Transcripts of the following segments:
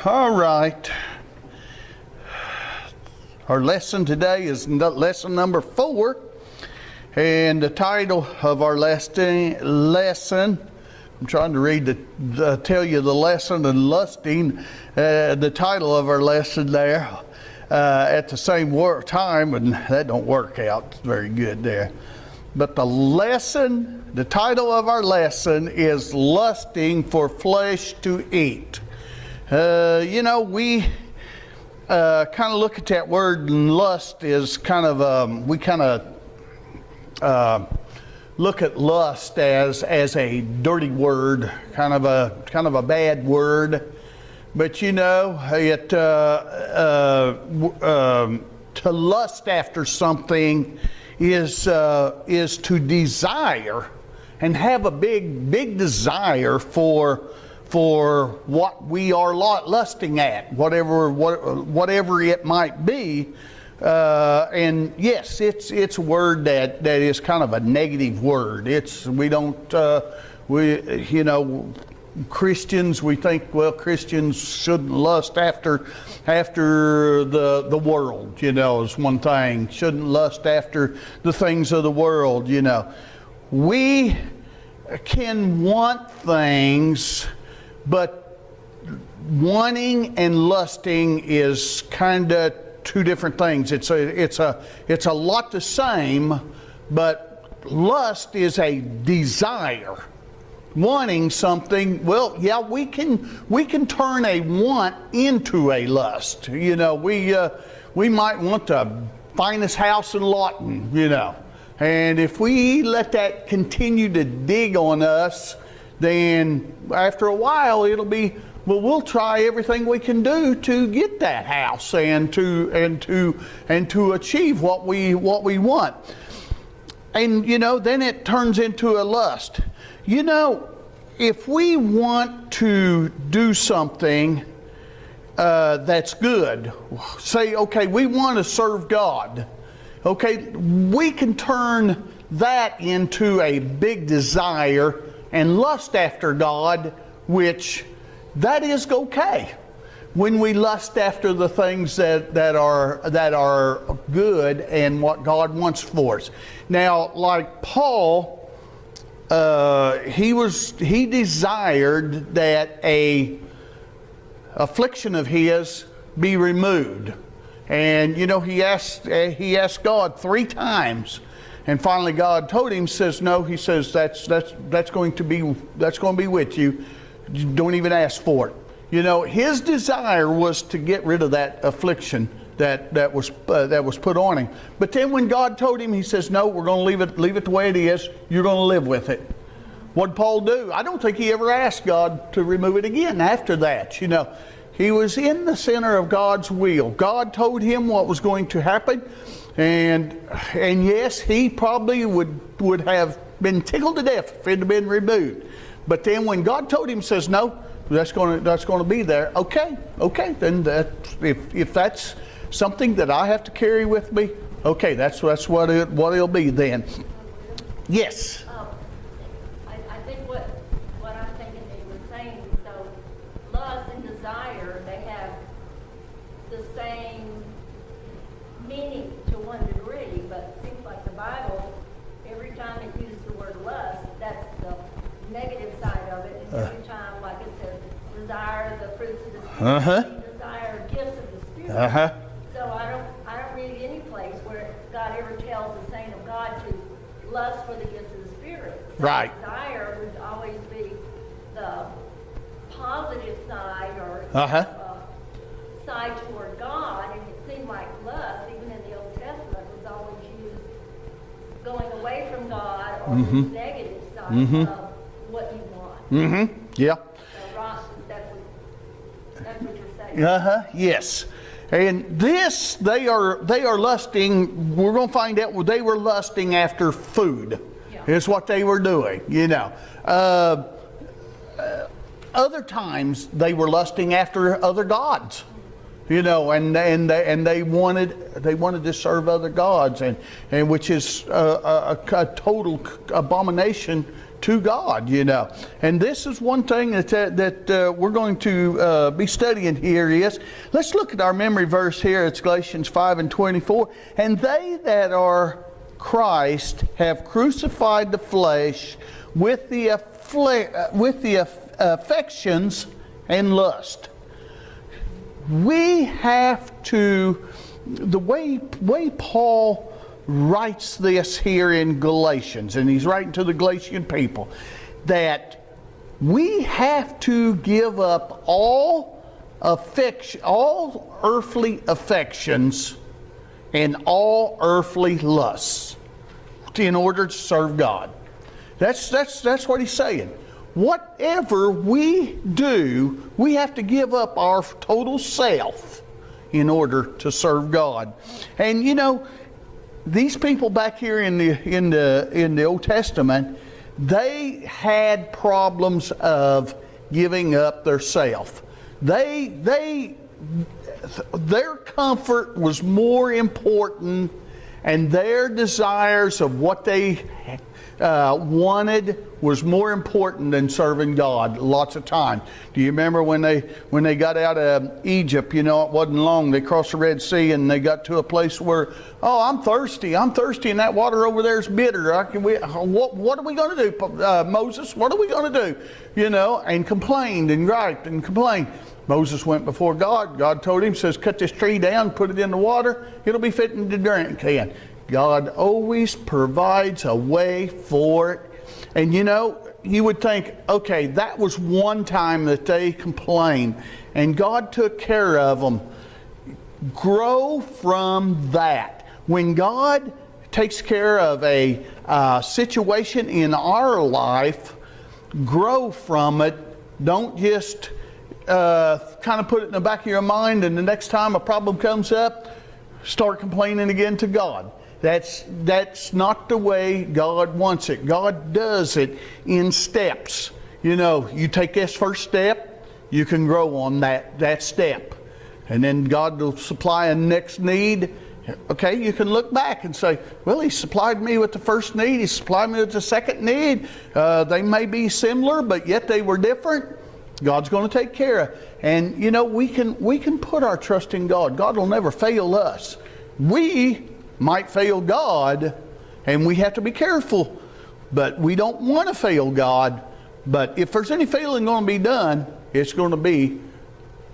All right. Our lesson today is lesson number 4. And the title of our lesson, I'm trying to read tell you the lesson and lusting, the title of our lesson there at the same time, and that don't work out very good there. But the title of our lesson is Lusting for Flesh to Eat. We kind of look at that word lust as kind of, we kind of look at lust as a dirty word, kind of a bad word. But to lust after something is to desire and have a big desire for what we are lusting at, whatever it might be. And yes, it's a word that is kind of a negative word. Christians, we think, well, Christians shouldn't lust after the world, is one thing. Shouldn't lust after the things of the world, We can want things, but wanting and lusting is kind of two different things. It's a lot the same, but lust is a desire. Wanting something, well, yeah, we can turn a want into a lust. We might want the finest house in Lawton, and if we let that continue to dig on us, then after a while it'll be, well, we'll try everything we can do to get that house and to achieve what we want. And then it turns into a lust. If we want to do something that's good, say, okay, we want to serve God. Okay, we can turn that into a big desire and lust after God, which that is okay. When we lust after the things that are good and what God wants for us. Now, like Paul, he desired that a affliction of his be removed, and he asked God 3 times, and finally God told him, says no. He says that's going to be with you. Don't even ask for it. His desire was to get rid of that affliction that was put on him. But then when God told him, he says, no, we're going to leave it the way it is. You're going to live with it. What did Paul do? I don't think he ever asked God to remove it again after that. He was in the center of God's will. God told him what was going to happen, and yes, he probably would have been tickled to death if it had been removed. But then when God told him, says, no, that's going to be there. Okay, then if that's something that I have to carry with me, okay, that's what it'll be then. Yes. I think what I'm thinking that you were saying. So lust and desire, they have the same meaning to one degree, but it seems like the Bible, every time it uses the word lust, that's the negative side of it. And every time, like it says, desire the fruits of the Spirit, desire gifts of the Spirit. So I don't read any place where God ever tells the saint of God to lust for the gifts of the Spirit. So right. Desire would always be the positive side or side toward God, and it seemed like lust, even in the Old Testament, was always used going away from God or the negative side of what you want. Yeah. So Ross, that's what you're saying. Yes. And this, they are lusting. We're going to find out they were lusting after food. Yeah. Is what they were doing. Other times they were lusting after other gods. And they wanted to serve other gods, and which is a total abomination to God, you know. And this is one thing that we're going to be studying here is, let's look at our memory verse here. It's Galatians 5:24. And they that are Christ have crucified the flesh with the affections and lust. We have to, the way Paul writes this here in Galatians, and he's writing to the Galatian people, that we have to give up all earthly affections and all earthly lusts in order to serve God. That's what he's saying. Whatever we do, we have to give up our total self in order to serve God. And you know, these people back here in the Old Testament, they had problems of giving up their self. Their comfort was more important, and their desires of what they wanted was more important than serving God lots of times. Do you remember when they got out of Egypt? You know, it wasn't long. They crossed the Red Sea and they got to a place where, oh, I'm thirsty, and that water over there is bitter. What are we going to do, Moses? What are we going to do? You know, and complained and griped and complained. Moses went before God. God told him, says, cut this tree down, put it in the water. It'll be fitting to drink again. God always provides a way for it. And you know, you would think, okay, that was one time that they complained, and God took care of them. Grow from that. When God takes care of a situation in our life, grow from it. Don't just kind of put it in the back of your mind, and the next time a problem comes up, start complaining again to God. That's not the way God wants it. God does it in steps. You know, you take this first step, you can grow on that step. And then God will supply a next need. Okay, you can look back and say, well, He supplied me with the first need. He supplied me with the second need. They may be similar, but yet they were different. God's going to take care of. And you know, we can put our trust in God. God will never fail us. We might fail God, and we have to be careful. But we don't want to fail God. But if there's any failing going to be done, it's going to be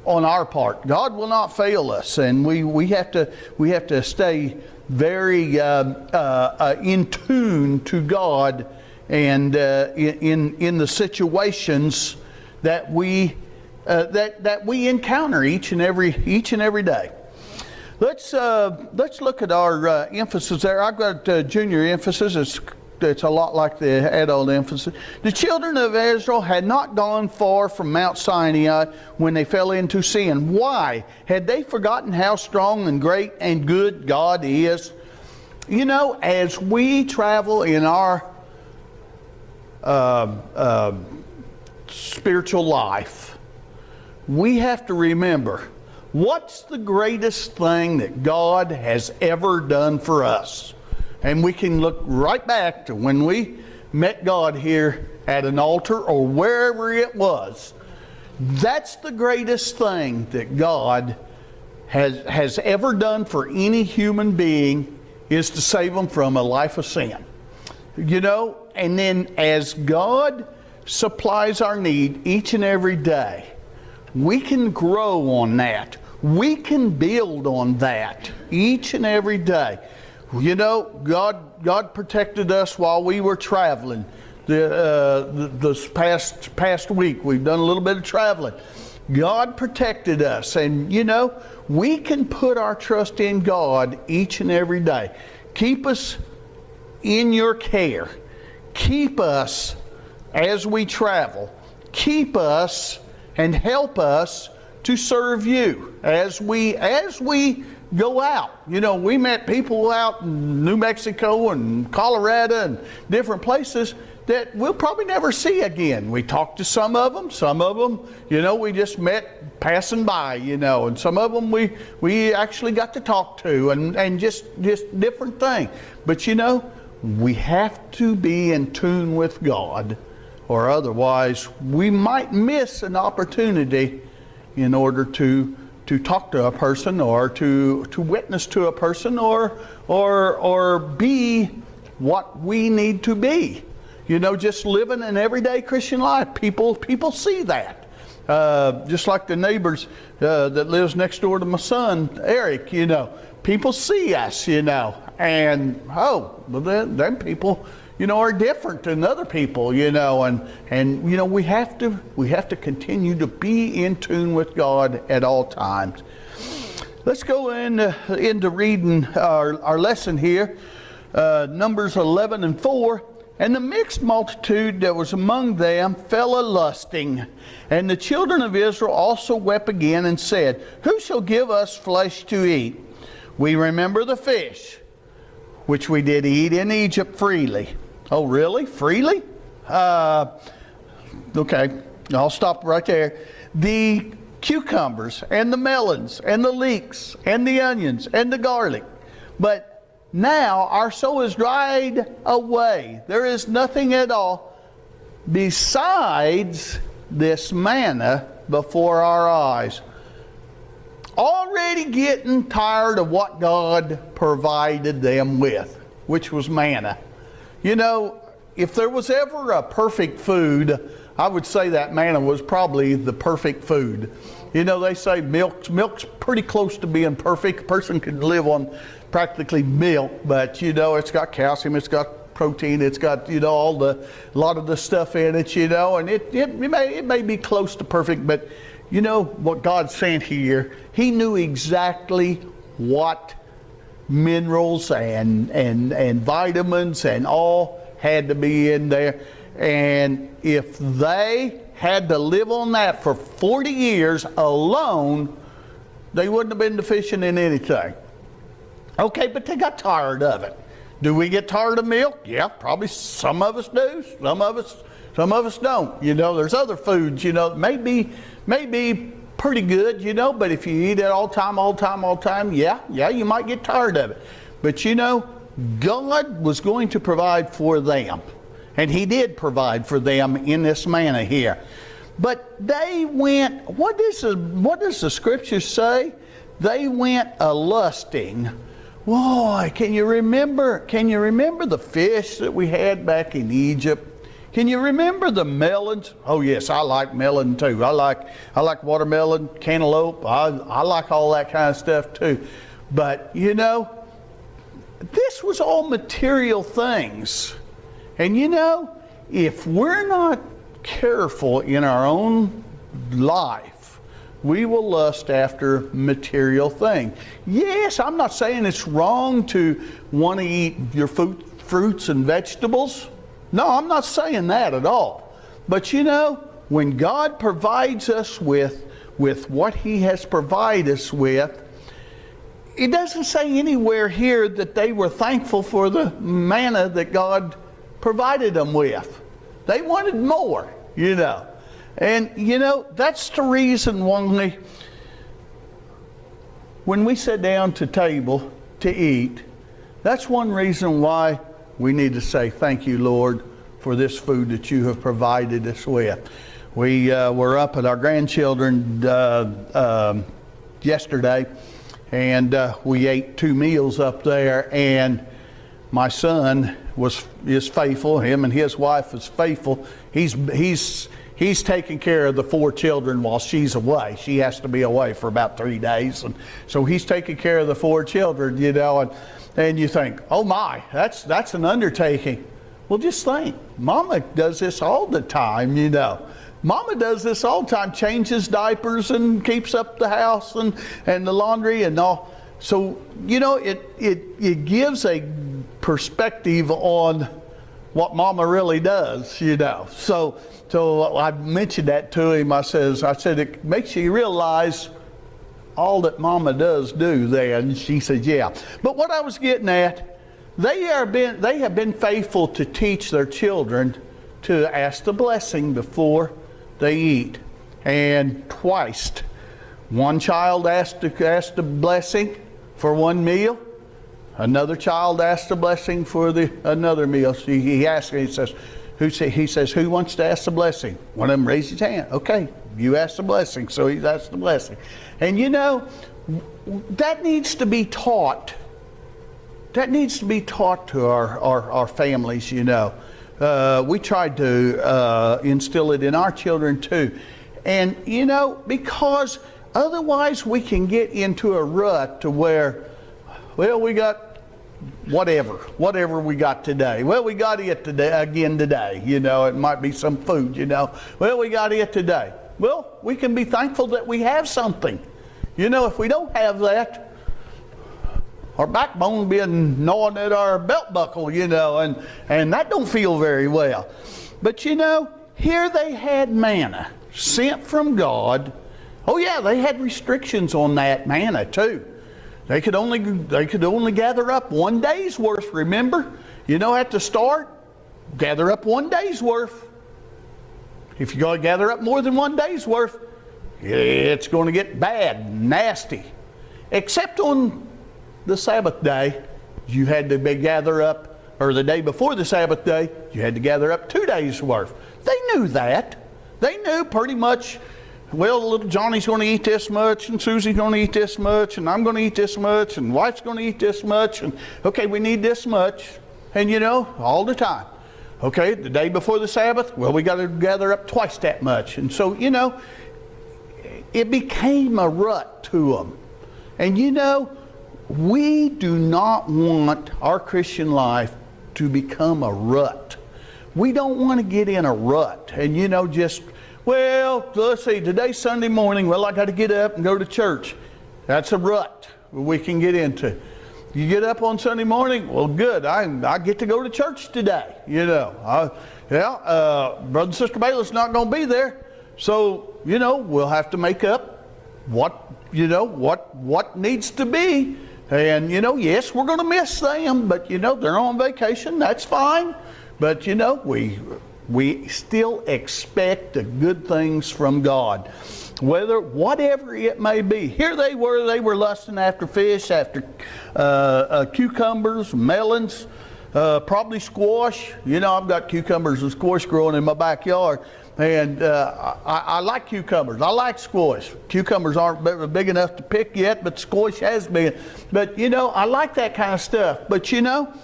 on our part. God will not fail us, and we have to stay very in tune to God, and in the situations that we encounter each and every day. Let's look at our emphasis there. I've got junior emphasis. It's a lot like the adult emphasis. The children of Israel had not gone far from Mount Sinai when they fell into sin. Why? Had they forgotten how strong and great and good God is? You know, as we travel in our spiritual life, we have to remember, what's the greatest thing that God has ever done for us? And we can look right back to when we met God here at an altar or wherever it was. That's the greatest thing that God has ever done for any human being, is to save them from a life of sin. You know, and then as God supplies our need each and every day, we can grow on that. We can build on that each and every day. You know, God protected us while we were traveling. This past week, we've done a little bit of traveling. God protected us, and you know, we can put our trust in God each and every day. Keep us in your care. Keep us as we travel. Keep us and help us to serve you as we go out. You know, we met people out in New Mexico and Colorado and different places that we'll probably never see again. We talked to some of them, you know, we just met passing by, you know, and some of them we actually got to talk to, and just different things. But you know, we have to be in tune with God, or otherwise we might miss an opportunity in order to talk to a person, or to witness to a person, or be what we need to be. You know, just living an everyday Christian life. People see that. Just like the neighbors that lives next door to my son, Eric, you know. People see us, you know. And, well, them people, you know, are different than other people, you know. And you know, we have to continue to be in tune with God at all times. Let's go into reading our lesson here. Numbers 11:4. And the mixed multitude that was among them fell a-lusting. And the children of Israel also wept again and said, Who shall give us flesh to eat? We remember the fish, which we did eat in Egypt freely. Oh, really? Freely? Okay, I'll stop right there. The cucumbers and the melons and the leeks and the onions and the garlic. But now our soul is dried away. There is nothing at all besides this manna before our eyes. Already getting tired of what God provided them with, which was manna. You know, if there was ever a perfect food, I would say that manna was probably the perfect food. You know, they say milk's pretty close to being perfect. A person could live on practically milk, but you know, it's got calcium, it's got protein, it's got, you know, a lot of the stuff in it, you know, and it may be close to perfect, but you know what God's saying here, He knew exactly what minerals and vitamins and all had to be in there. And if they had to live on that for 40 years alone, they wouldn't have been deficient in anything. Okay, but they got tired of it. Do we get tired of milk? Yeah, probably some of us do. Some of us don't. You know, there's other foods, you know, maybe pretty good, you know, but if you eat it all the time, yeah, you might get tired of it. But you know, God was going to provide for them. And He did provide for them in this manna here. But they went, what does the scripture say? They went a-lusting. Boy, can you remember the fish that we had back in Egypt? Can you remember the melons? Oh yes, I like melon too. I like watermelon, cantaloupe. I like all that kind of stuff too. But you know, this was all material things. And you know, if we're not careful in our own life, we will lust after material things. Yes, I'm not saying it's wrong to want to eat your fruits and vegetables. No, I'm not saying that at all. But you know, when God provides us with what He has provided us with, it doesn't say anywhere here that they were thankful for the manna that God provided them with. They wanted more, you know. And you know, that's the reason why when we sit down to table to eat, that's one reason why we need to say, thank you, Lord, for this food that you have provided us with. We were up at our grandchildren yesterday, and we ate 2 meals up there, and my son is faithful. Him and his wife is faithful. He's taking care of the 4 children while she's away. She has to be away for about 3 days, and so he's taking care of the 4 children, you know. And you think, oh my, that's an undertaking. Well, just think, Mama does this all the time, you know. Mama does this all the time, changes diapers and keeps up the house and the laundry and all. So, you know, it gives a perspective on what Mama really does, you know. So I mentioned that to him. I said, it makes you realize all that Mama does do there. And she said, yeah. But what I was getting at, they have been faithful to teach their children to ask the blessing before they eat. And twice, one child asked the blessing for 1 meal, Another child asked a blessing for another meal. So he asked, he says, who wants to ask the blessing? One of them raised his hand. Okay, you asked the blessing, so he's asked the blessing. And you know, that needs to be taught. That needs to be taught to our families, you know. We tried to instill it in our children too. And you know, because otherwise we can get into a rut to where, well, we got whatever we got today. Well, we got it today, you know. It might be some food, you know. Well, we got it today. Well, we can be thankful that we have something. You know, if we don't have that, our backbone will be gnawing at our belt buckle, you know, and that don't feel very well. But you know, here they had manna sent from God. Oh yeah, they had restrictions on that manna too. They could only gather up 1 day's worth, remember? You know, at the start, gather up 1 day's worth. If you got to gather up more than 1 day's worth, it's going to get bad, nasty. Except on the Sabbath day, you had to gather up, or the day before the Sabbath day, you had to gather up 2 days' worth. They knew that. They knew pretty much, well, little Johnny's going to eat this much, and Susie's going to eat this much, and I'm going to eat this much, and wife's going to eat this much, and okay, we need this much. And you know, all the time. Okay, the day before the Sabbath, well, we got to gather up twice that much. And so, you know, it became a rut to them. And you know, we do not want our Christian life to become a rut. We don't want to get in a rut and, you know, just, well, let's see, today's Sunday morning, well, I got to get up and go to church. That's a rut we can get into. You get up on Sunday morning, well, good, I get to go to church today, you know. Brother and Sister Bailiff's not going to be there, so, you know, we'll have to make up what needs to be. And, you know, yes, we're going to miss them, but, you know, they're on vacation, that's fine. But, you know, we still expect the good things from God. Whatever it may be. Here they were lusting after fish, after cucumbers, melons, probably squash. You know, I've got cucumbers and squash growing in my backyard. And I like cucumbers. I like squash. Cucumbers aren't big enough to pick yet, but squash has been. But, you know, I like that kind of stuff. But, you know,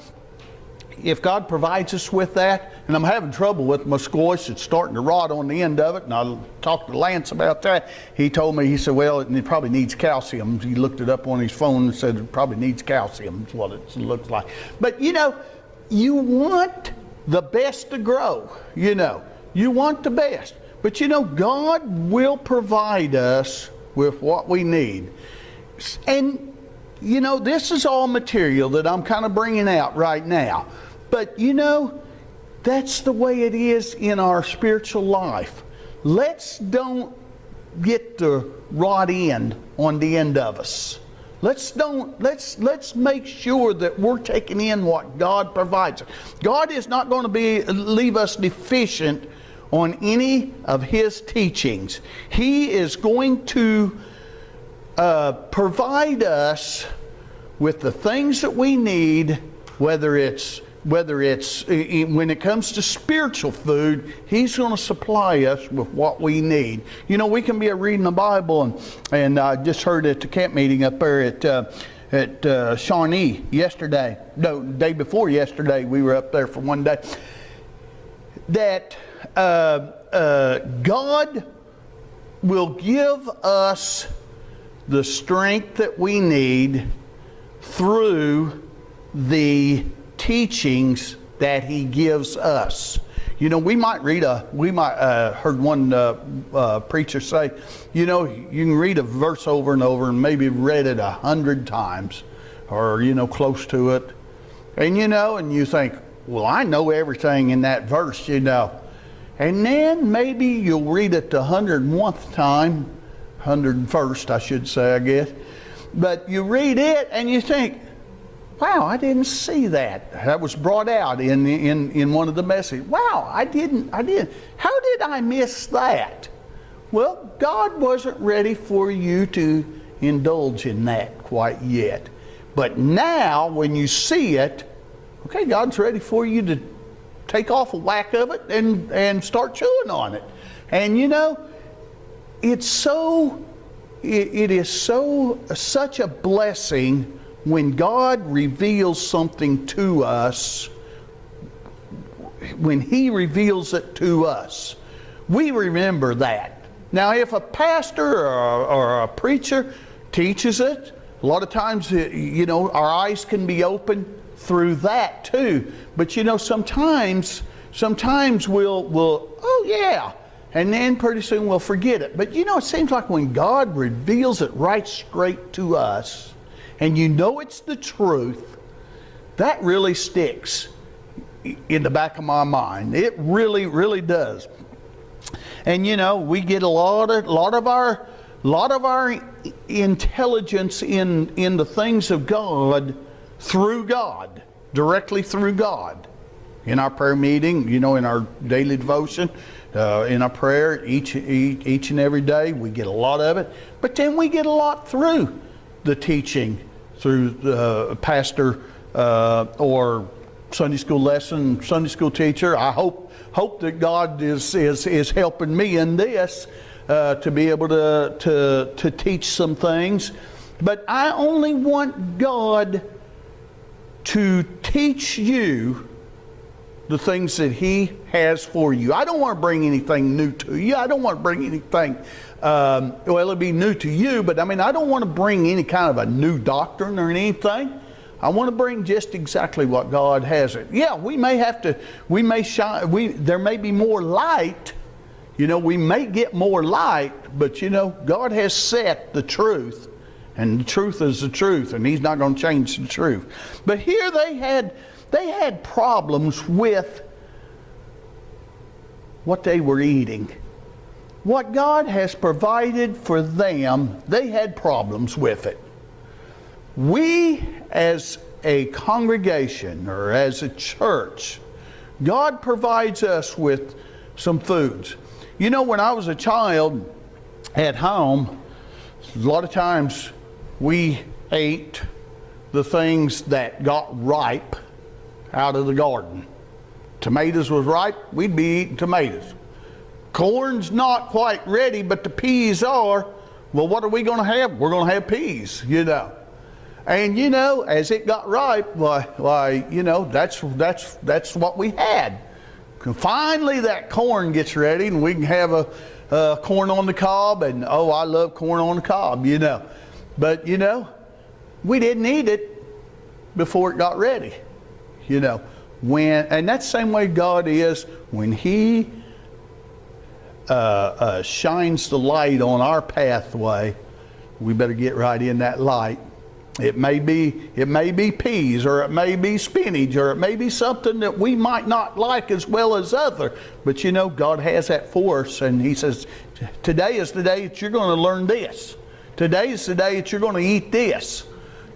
if God provides us with that, and I'm having trouble with my squash, it's starting to rot on the end of it, and I talked to Lance about that. He told me, he said, well, it probably needs calcium. He looked it up on his phone and said it probably needs calcium, is what it looks like. But, you know, you want the best to grow, you know. You want the best. But, you know, God will provide us with what we need. And, you know, this is all material that I'm kind of bringing out right now. But, you know, that's the way it is in our spiritual life. Let's don't get the rot end on the end of us. Let's make sure that we're taking in what God provides. God is not going to leave us deficient on any of His teachings. He is going to provide us with the things that we need, whether it's when it comes to spiritual food, He's going to supply us with what we need. You know, we can be reading the Bible, and I just heard at the camp meeting up there at Shawnee yesterday, no, the day before yesterday, we were up there for one day, that God will give us the strength that we need through the teachings that He gives us. You know, we might heard one preacher say, you know, you can read a verse over and over and maybe read it 100 times or, you know, close to it. And, you know, and you think, well, I know everything in that verse, you know. And then maybe you'll read it the 101st time, 101st, I should say, I guess. But you read it and you think, wow, I didn't see that. That was brought out in one of the messages. Wow, I didn't. How did I miss that? Well, God wasn't ready for you to indulge in that quite yet. But now, when you see it, okay, God's ready for you to take off a whack of it and start chewing on it. And you know, it is such a blessing when God reveals something to us, when He reveals it to us. We remember that. Now, if a pastor or a preacher teaches it, a lot of times, you know, our eyes can be open through that too. But you know, sometimes we'll oh yeah, and then pretty soon we'll forget it. But you know, it seems like when God reveals it right straight to us, and you know it's the truth, that really sticks in the back of my mind. It really, really does. And you know, we get a lot of our intelligence in the things of God through God, directly through God. In our prayer meeting, you know, in our daily devotion, in our prayer each and every day, we get a lot of it. But then we get a lot through the teaching, through the pastor or Sunday school lesson, Sunday school teacher. I hope that God is helping me in this to be able to teach some things. But I only want God to teach you the things that He has for you. I don't want to bring anything new to you. I don't want to bring anything, well, it'll be new to you, but I mean, I don't want to bring any kind of a new doctrine or anything. I want to bring just exactly what God has it. Yeah, there may be more light, you know, we may get more light, but you know, God has set the truth, and the truth is the truth, and He's not going to change the truth. But here they had problems with what they were eating. What God has provided for them, they had problems with it. We, as a congregation or as a church, God provides us with some foods. You know, when I was a child at home, a lot of times we ate the things that got ripe out of the garden. Tomatoes was ripe, we'd be eating tomatoes. Corn's not quite ready, but the peas are. Well, what are we going to have? We're going to have peas, you know. And you know, as it got ripe, why, you know, that's what we had. Finally, that corn gets ready, and we can have a corn on the cob, and oh, I love corn on the cob, you know. But you know, we didn't eat it before it got ready, you know. And that's the same way God is when He shines the light on our pathway. We better get right in that light. It may be peas, or it may be spinach, or it may be something that we might not like as well as other. But you know, God has that for us, and He says, today is the day that you're going to learn this. Today is the day that you're going to eat this.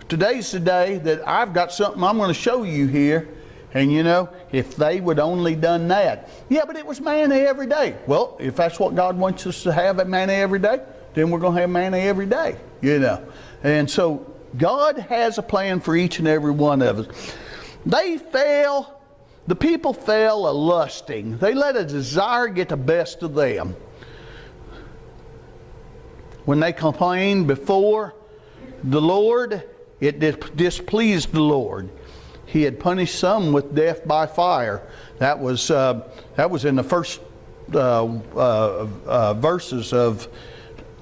Today's the day that I've got something I'm going to show you here. And you know, if they would only done that. Yeah, but it was manna every day. Well, if that's what God wants us to have at manna every day, then we're going to have manna every day, you know. And so God has a plan for each and every one of us. The people fell a-lusting. They let a desire get the best of them. When they complained before the Lord, it displeased the Lord. He had punished some with death by fire. That was in the first verses of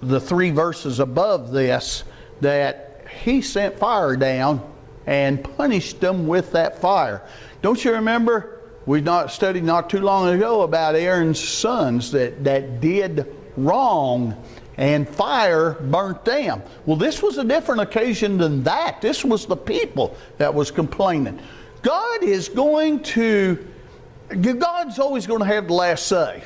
the 3 verses above this, that He sent fire down and punished them with that fire. Don't you remember? We studied not too long ago about Aaron's sons that did wrong, and fire burnt them. Well, this was a different occasion than that. This was the people that was complaining. God's always going to have the last say.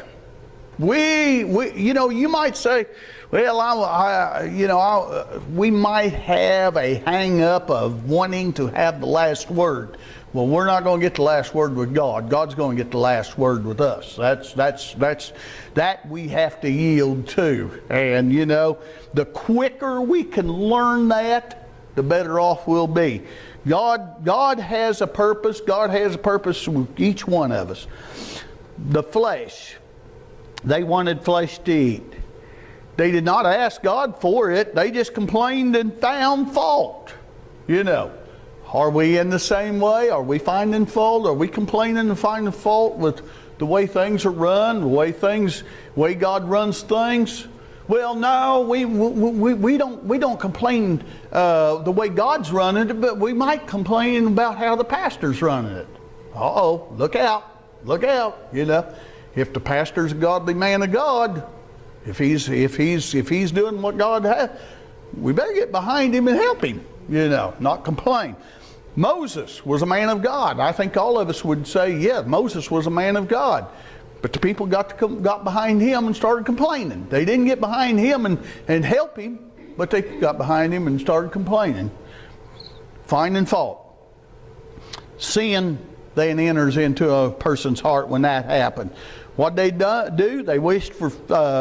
You know, you might say, well, we might have a hang up of wanting to have the last word. Well, we're not going to get the last word with God. God's going to get the last word with us. That we have to yield to. And you know, the quicker we can learn that, the better off we'll be. God has a purpose. God has a purpose with each one of us. The flesh. They wanted flesh to eat. They did not ask God for it. They just complained and found fault. You know, are we in the same way? Are we finding fault? Are we complaining and finding fault with the way things are run, the way God runs things? Well, no, we don't complain the way God's running it, but we might complain about how the pastor's running it. Uh-oh, look out, you know. If the pastor's a godly man of God, if he's doing what God has, we better get behind him and help him, you know, not complain. Moses was a man of God. I think all of us would say, yeah, Moses was a man of God. But the people got behind him and started complaining. They didn't get behind him and help him, but they got behind him and started complaining, finding fault. Sin then enters into a person's heart when that happened. What they do, they wished for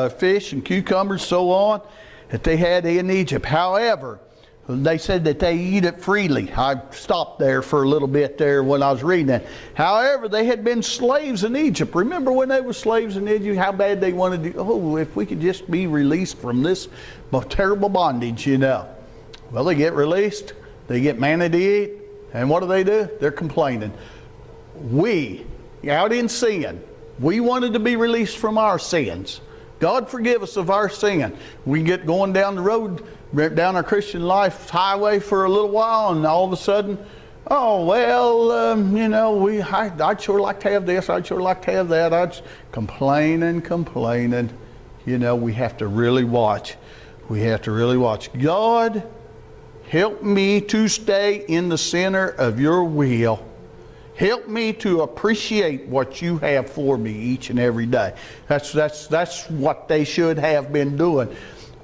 fish and cucumbers, so on, that they had in Egypt. However, they said that they eat it freely. I stopped there for a little bit there when I was reading that. However, they had been slaves in Egypt. Remember when they were slaves in Egypt, how bad they wanted to, oh, if we could just be released from this terrible bondage, you know. Well, they get released, they get manna to eat, and what do? They're complaining. We, out in sin, we wanted to be released from our sins. God forgive us of our sin. We get going down the road, down our Christian life highway for a little while, and all of a sudden, oh, well, you know, I'd sure like to have this, I'd sure like to have that. I'd complaining. You know, we have to really watch. We have to really watch. God, help me to stay in the center of your will. Help me to appreciate what you have for me each and every day. That's what they should have been doing.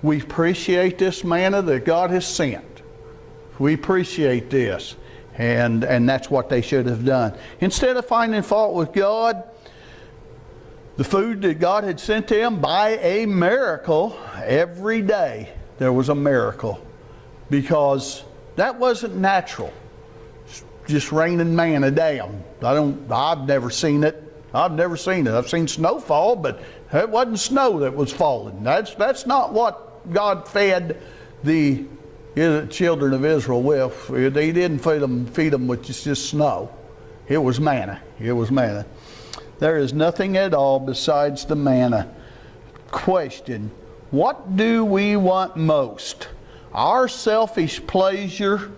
We appreciate this manna that God has sent. We appreciate this. And that's what they should have done. Instead of finding fault with God, the food that God had sent them by a miracle, every day there was a miracle. Because that wasn't natural. Just raining manna down. I've never seen it. I've seen snowfall, but it wasn't snow that was falling. That's not what God fed the children of Israel with. He didn't feed them with just snow. It was manna. There is nothing at all besides the manna. Question: what do we want most? Our selfish pleasure?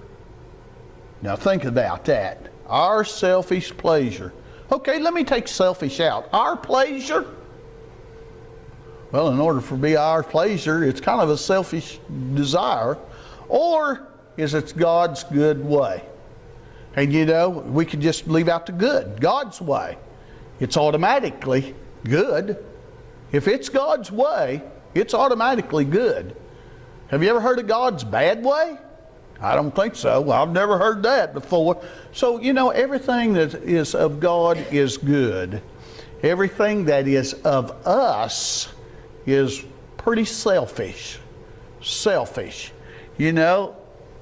Now think about that. Our selfish pleasure. Okay, let me take selfish out. Our pleasure? Well, in order for it to be our pleasure, it's kind of a selfish desire. Or is it God's good way? And you know, we could just leave out the good. God's way. It's automatically good. If it's God's way, it's automatically good. Have you ever heard of God's bad way? I don't think so. I've never heard that before. So, you know, everything that is of God is good. Everything that is of us is pretty selfish. You know,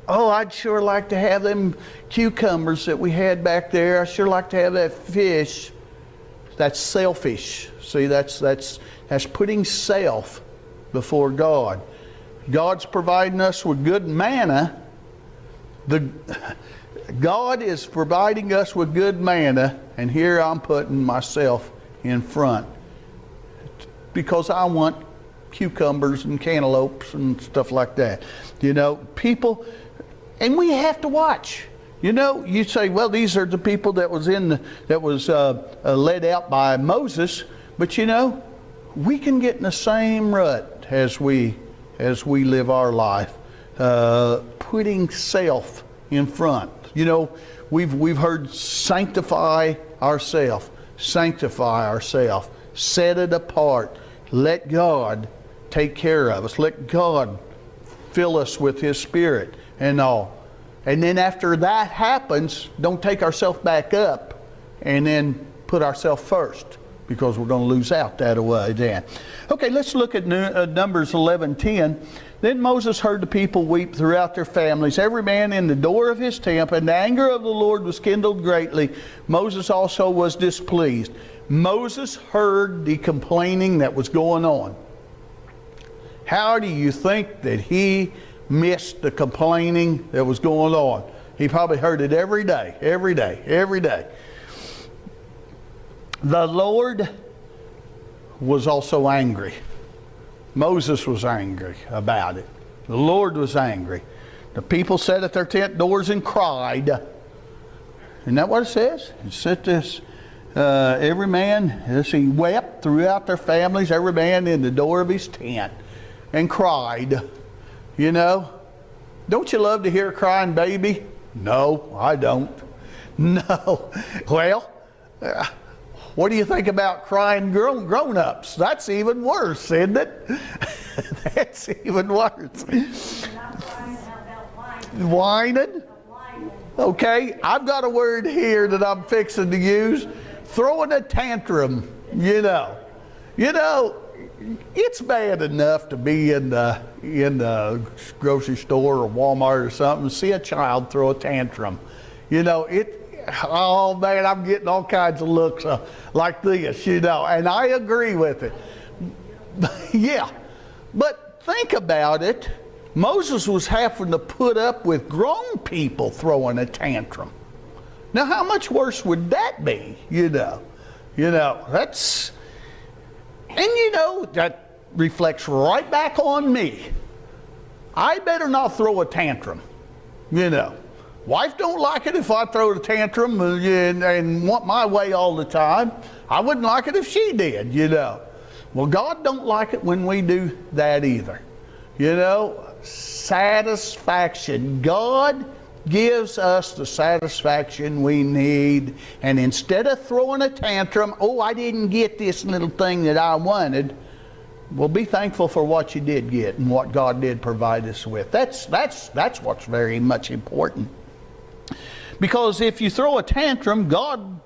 oh, I'd sure like to have them cucumbers that we had back there. I'd sure like to have that fish. That's selfish. See, that's putting self before God. God's providing us with good manna. God is providing us with good manna, and here I'm putting myself in front because I want cucumbers and cantaloupes and stuff like that. You know, people, and we have to watch. You know, you say, well, these are the people that was led out by Moses, but you know, we can get in the same rut as we live our life. Putting self in front. You know, we've heard sanctify ourselves, set it apart, let God take care of us, let God fill us with His Spirit and all. And then after that happens, don't take ourselves back up and then put ourselves first, because we're going to lose out that way then. Okay, let's look at Numbers 11:10. Then Moses heard the people weep throughout their families, every man in the door of his tent, and the anger of the Lord was kindled greatly. Moses also was displeased. Moses heard the complaining that was going on. How do you think that he missed the complaining that was going on? He probably heard it every day, every day, every day. The Lord was also angry. Moses was angry about it. The Lord was angry. The people sat at their tent doors and cried. Isn't that what it says? It said this, every man, as he wept throughout their families, every man in the door of his tent, and cried. You know, don't you love to hear a crying baby? No, I don't. No. Well, what do you think about crying grown-ups? That's even worse, isn't it? That's even worse. Whining? Okay, I've got a word here that I'm fixing to use. Throwing a tantrum, you know. You know, it's bad enough to be in the grocery store or Walmart or something and see a child throw a tantrum. You know, oh man, I'm getting all kinds of looks like this, you know, and I agree with it. Yeah, but think about it. Moses was having to put up with grown people throwing a tantrum. Now, how much worse would that be? You know, that's, and you know, that reflects right back on me. I better not throw a tantrum, you know. Wife don't like it if I throw a tantrum and want my way all the time. I wouldn't like it if she did, you know. Well, God don't like it when we do that either. You know, satisfaction. God gives us the satisfaction we need. And instead of throwing a tantrum, oh, I didn't get this little thing that I wanted, well, be thankful for what you did get and what God did provide us with. That's what's very much important. Because if you throw a tantrum, God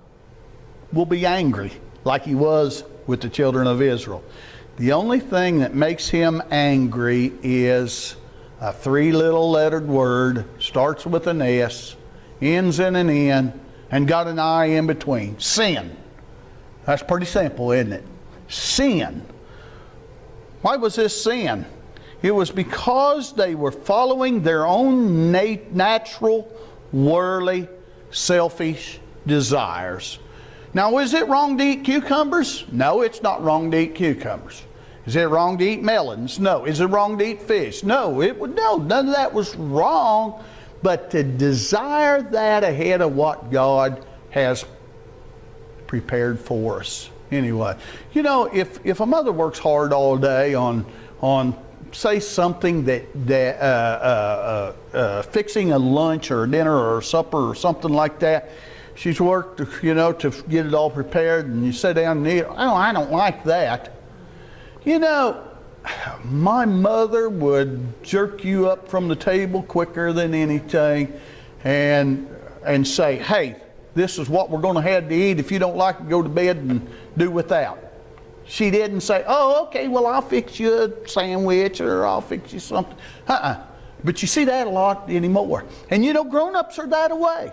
will be angry like he was with the children of Israel. The only thing that makes him angry is a 3-little lettered word, starts with an S, ends in an N, and got an I in between. Sin. That's pretty simple, isn't it? Sin. Why was this sin? It was because they were following their own natural, worldly, selfish desires. Now, is it wrong to eat cucumbers? No, it's not wrong to eat cucumbers. Is it wrong to eat melons? No. Is it wrong to eat fish? No, none of that was wrong. But to desire that ahead of what God has prepared for us. Anyway, you know, if a mother works hard all day on say something that fixing a lunch or a dinner or a supper or something like that, she's worked, you know, to get it all prepared, and you sit down and eat. Oh, I don't like that. You know, my mother would jerk you up from the table quicker than anything and say, hey, this is what we're going to have to eat. If you don't like it, go to bed and do without. She didn't say, oh, okay, well, I'll fix you a sandwich or I'll fix you something. But you see that a lot anymore. And you know, grown-ups are that way.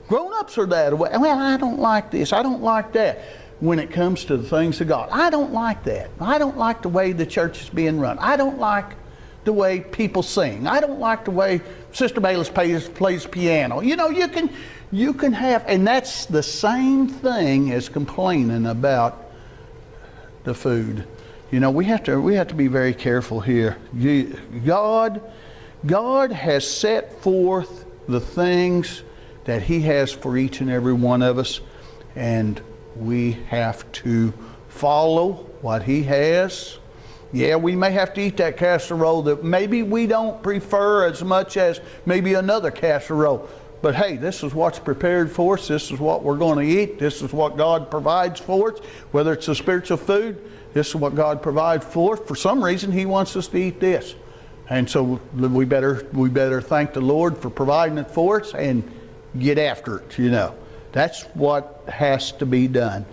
Grown-ups are that way. Well, I don't like this. I don't like that. When it comes to the things of God, I don't like that. I don't like the way the church is being run. I don't like the way people sing. I don't like the way Sister Bayless plays piano. You know, you can have, and that's the same thing as complaining about the food. You know, we have to be very careful here. God has set forth the things that he has for each and every one of us, and we have to follow what he has. Yeah, we may have to eat that casserole that maybe we don't prefer as much as maybe another casserole. But hey, this is what's prepared for us. This is what we're going to eat. This is what God provides for us. Whether it's a spiritual food, this is what God provides for us. For some reason, he wants us to eat this. And so we better thank the Lord for providing it for us and get after it, you know. That's what has to be done.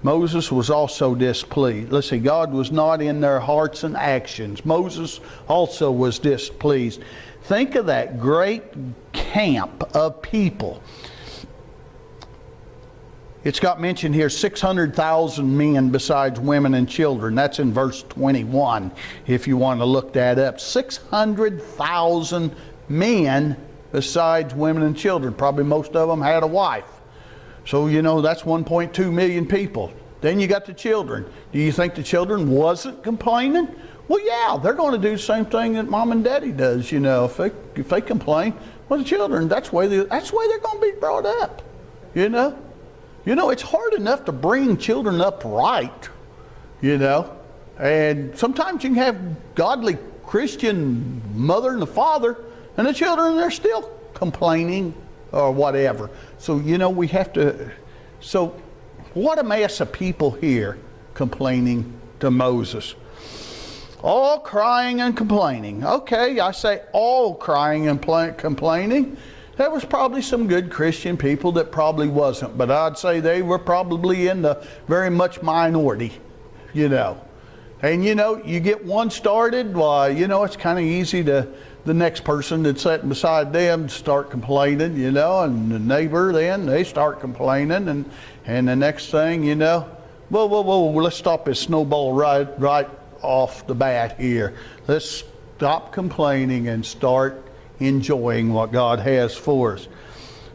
Moses was also displeased. Let's see, God was not in their hearts and actions. Moses also was displeased. Think of that great camp of people. It's got mentioned here 600,000 men besides women and children. That's in verse 21 if you want to look that up. 600,000 men besides women and children. Probably most of them had a wife. So, that's 1.2 million people. Then you got the children. Do you think the children wasn't complaining? Well, yeah, they're going to do the same thing that mom and daddy does, If they complain, well, the children, that's the way they're going to be brought up, it's hard enough to bring children up right, And sometimes you can have godly Christian mother and the father, and the children, they're still complaining or whatever. So, we have to... So, what a mass of people here complaining to Moses. All crying and complaining. Okay, I say all crying and complaining. There was probably some good Christian people that probably wasn't, but I'd say they were probably in the very much minority, And you get one started, why, it's kind of easy to the next person that's sitting beside them start complaining, and the neighbor then, they start complaining, and the next thing, whoa, let's stop this snowball right off the bat here. Let's stop complaining and start enjoying what God has for us.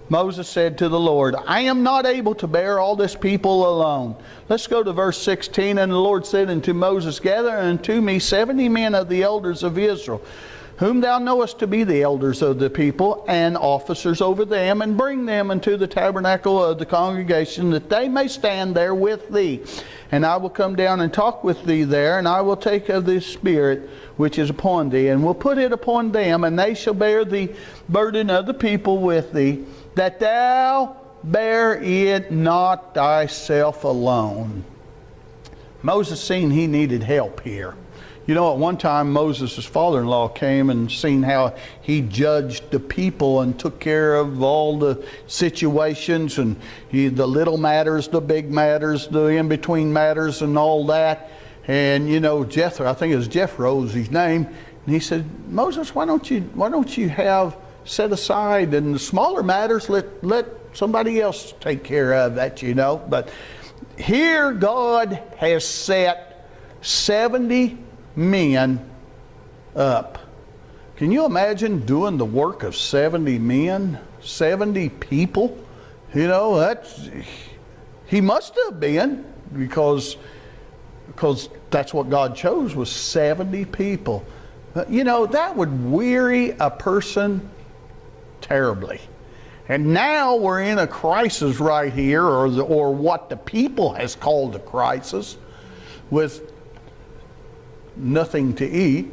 Moses said to the Lord, I am not able to bear all this people alone. Let's go to verse 16. And the Lord said unto Moses, gather unto me 70 men of the elders of Israel, whom thou knowest to be the elders of the people, and officers over them, and bring them into the tabernacle of the congregation, that they may stand there with thee. And I will come down and talk with thee there, and I will take of the Spirit which is upon thee, and will put it upon them, and they shall bear the burden of the people with thee, that thou bear it not thyself alone. Moses seen he needed help here. At one time Moses' father-in-law came and seen how he judged the people and took care of all the situations, and the little matters, the big matters, the in-between matters, and all that. And Jethro, I think it was Jethro was his name, and he said, Moses, why don't you have set aside, and the smaller matters let somebody else take care of that, But here God has set 70 men up. Can you imagine doing the work of 70 men, 70 people? He must have been, because that's what God chose, was 70 people. That would weary a person terribly. And now we're in a crisis right here, or what the people has called a crisis, with nothing to eat.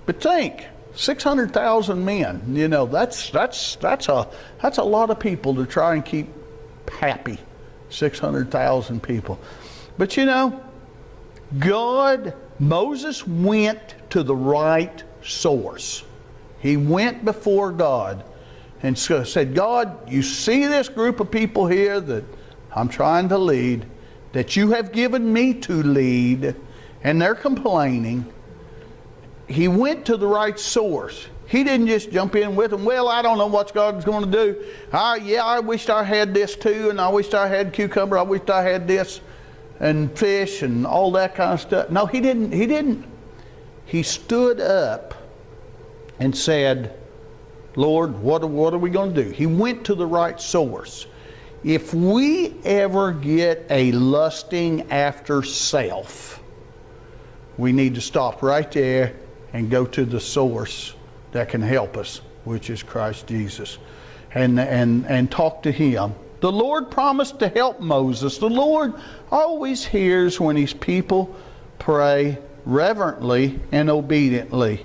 But think, 600,000 men. That's a lot of people to try and keep happy. 600,000 people. But Moses went to the right source. He went before God and said, God, you see this group of people here that I'm trying to lead, that you have given me to lead, and they're complaining. He went to the right source. He didn't just jump in with them. Well, I don't know what God's going to do. I wished I had this too, and I wished I had cucumber. I wished I had this, and fish, and all that kind of stuff. No, he didn't. He stood up and said, Lord, what are we going to do? He went to the right source. If we ever get a lusting after self, we need to stop right there and go to the source that can help us, which is Christ Jesus, and talk to Him. The Lord promised to help Moses. The Lord always hears when His people pray reverently and obediently.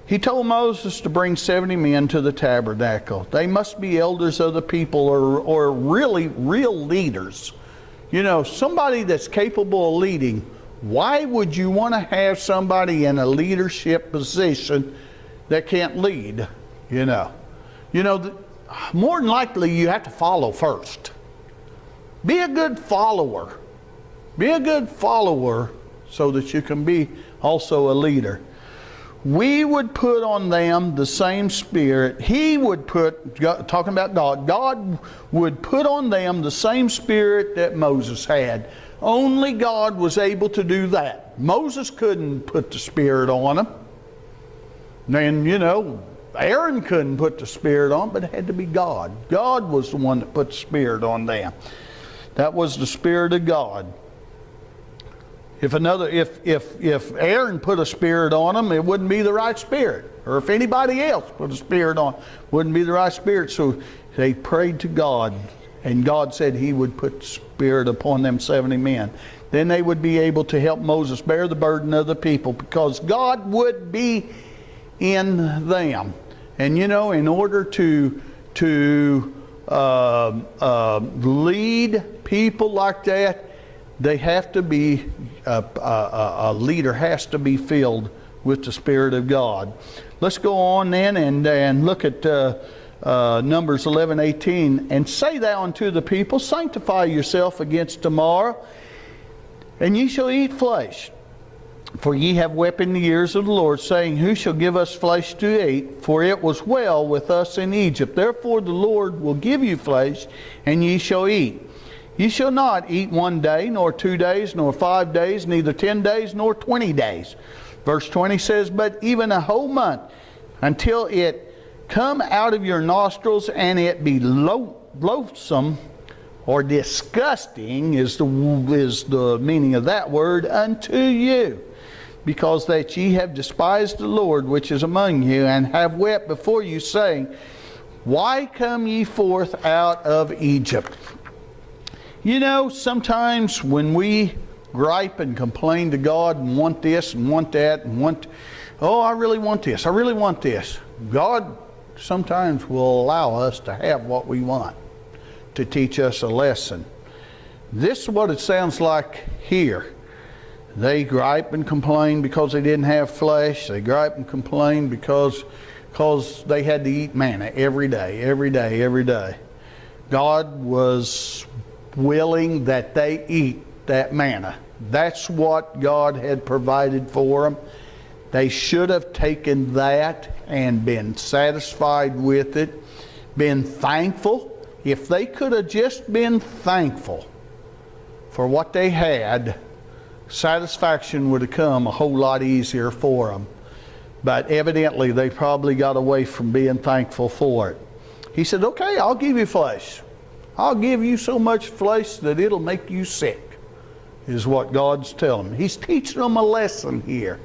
He told Moses to bring 70 men to the tabernacle. They must be elders of the people, or really real leaders. Somebody that's capable of leading. Why would you want to have somebody in a leadership position that can't lead? More than likely you have to follow first. Be a good follower. Be a good follower so that you can be also a leader. We would put on them the same spirit. He would put, talking about God, God would put on them the same spirit that Moses had. Only God was able to do that. Moses couldn't put the spirit on them. And, Aaron couldn't put the spirit on, but it had to be God. God was the one that put the spirit on them. That was the Spirit of God. If Aaron put a spirit on them, it wouldn't be the right spirit. Or if anybody else put a spirit on, it wouldn't be the right spirit. So they prayed to God, and God said He would put spirit upon them 70 men. Then they would be able to help Moses bear the burden of the people, because God would be in them. And in order to lead people like that, they have to be, a leader has to be filled with the Spirit of God. Let's go on then and look at Numbers 11:18. And say thou unto the people, sanctify yourself against tomorrow, and ye shall eat flesh. For ye have wept in the ears of the Lord, saying, who shall give us flesh to eat? For it was well with us in Egypt. Therefore the Lord will give you flesh, and ye shall eat. Ye shall not eat 1 day, nor 2 days, nor 5 days, neither 10 days, nor 20 days. Verse 20 says, but even a whole month, until it come out of your nostrils, and it be loathsome, or disgusting is the meaning of that word, unto you. Because that ye have despised the Lord which is among you, and have wept before you, saying, why come ye forth out of Egypt? Sometimes when we gripe and complain to God and want this and want that and I really want this, I really want this. God sometimes will allow us to have what we want to teach us a lesson. This is what it sounds like here. They gripe and complain because they didn't have flesh. They gripe and complain because they had to eat manna every day, every day, every day. God was willing that they eat that manna. That's what God had provided for them. They should have taken that and been satisfied with it, been thankful. If they could have just been thankful for what they had, satisfaction would have come a whole lot easier for them. But evidently they probably got away from being thankful for it. He said, okay, I'll give you flesh. I'll give you so much flesh that it'll make you sick, is what God's telling them. He's teaching them a lesson here.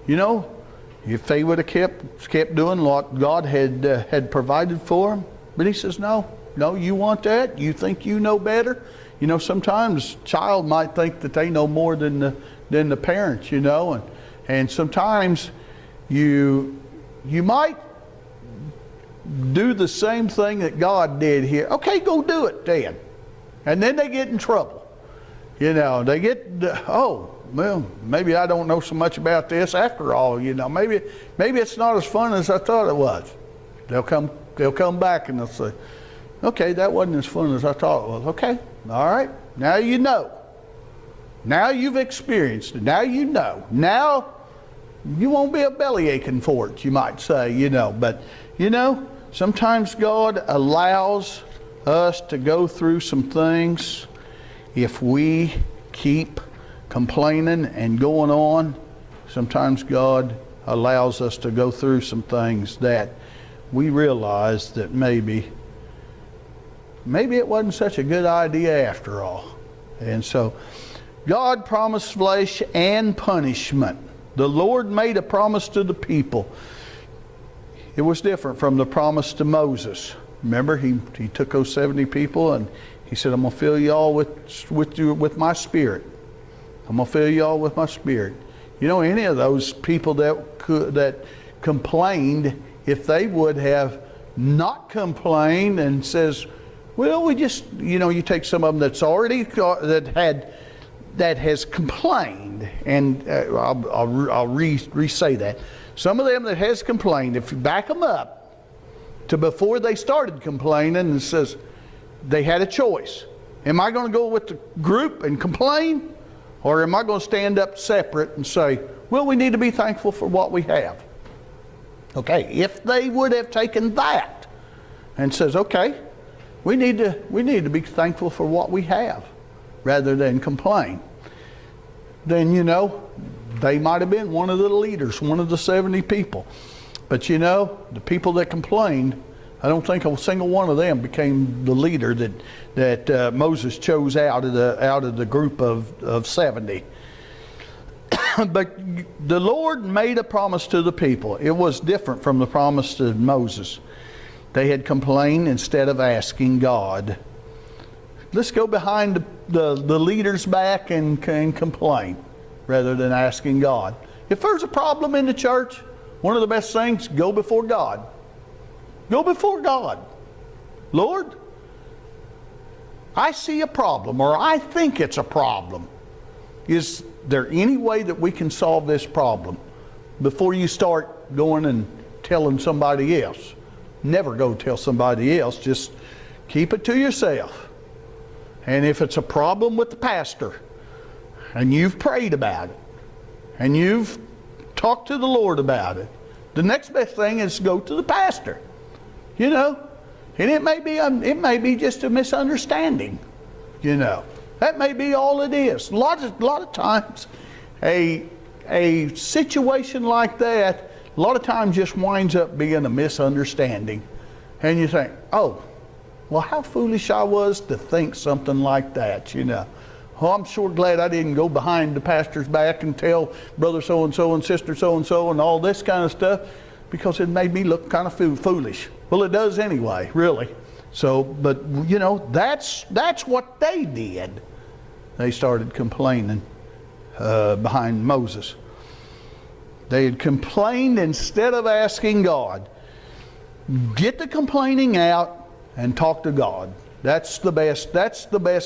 If they would have kept doing what God had provided for them. But he says, no, you want that? You think you know better? Sometimes a child might think that they know more than the parents, and sometimes you might do the same thing that God did here. Okay, go do it then. And then they get in trouble. They get, well, maybe I don't know so much about this after all, maybe it's not as fun as I thought it was. They'll come back and they'll say, okay, that wasn't as fun as I thought it was. Okay, all right, now you know. Now you've experienced it. Now you know. Now you won't be a belly aching for it, you might say, But, sometimes God allows us to go through some things. If we keep complaining and going on, sometimes God allows us to go through some things that we realize that maybe it wasn't such a good idea after all. And so God promised flesh and punishment. The Lord made a promise to the people. It was different from the promise to Moses. Remember, he took those 70 people and he said, I'm going to fill you all with my spirit. I'm going to fill you all with my spirit. Any of those people that complained, if they would have not complained and says, well, we just, you take some of them that's already, that has complained, and I'll re-say that. Some of them that has complained, if you back them up to before they started complaining, and says they had a choice. Am I going to go with the group and complain? Or am I going to stand up separate and say, well, we need to be thankful for what we have? Okay, if they would have taken that and says, okay, we need to be thankful for what we have rather than complain, then, they might have been one of the leaders, one of the 70 people. But the people that complained, I don't think a single one of them became the leader that Moses chose out of the group of 70. But the Lord made a promise to the people. It was different from the promise to Moses. They had complained instead of asking God. Let's go behind the leader's back and complain rather than asking God. If there's a problem in the church, one of the best things, go before God. Go before God. Lord, I see a problem, or I think it's a problem. Is there any way that we can solve this problem? Before you start going and telling somebody else. Never go tell somebody else. Just keep it to yourself. And if it's a problem with the pastor, and you've prayed about it, and you've talked to the Lord about it, the next best thing is to go to the pastor. And it may be just a misunderstanding. That may be all it is. A lot of times, a situation like that, a lot of times just winds up being a misunderstanding. And you think, oh, well, how foolish I was to think something like that, Oh, I'm sure glad I didn't go behind the pastor's back and tell brother so-and-so and sister so-and-so and all this kind of stuff, because it made me look kind of foolish. Well, it does anyway, really. So, but, that's what they did. They started complaining behind Moses. They had complained instead of asking God. Get the complaining out and talk to God. That's the best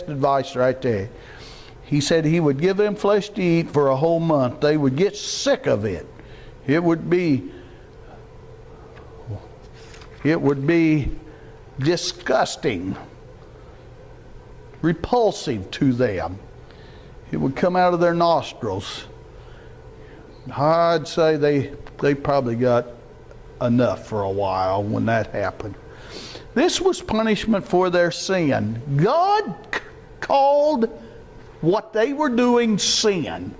advice right there. He said he would give them flesh to eat for a whole month. They would get sick of it. It would be disgusting, repulsive to them. It would come out of their nostrils. I'd say they probably got enough for a while when that happened. This was punishment for their sin. God called what they were doing sin.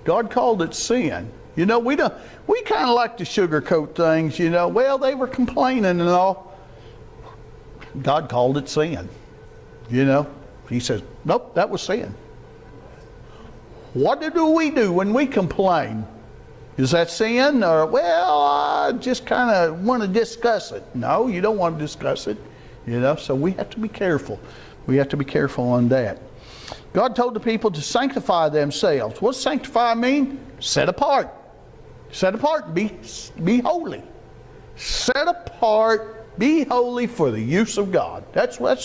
God called it sin. We kind of like to sugarcoat things, Well, they were complaining and all. God called it sin. He says, nope, that was sin. What do we do when we complain? Is that sin? Or, well, I just kind of want to discuss it. No, you don't want to discuss it. So we have to be careful. We have to be careful on that. God told the people to sanctify themselves. What does sanctify mean? Set apart. Set apart, be holy. Set apart, be holy for the use of God. That's what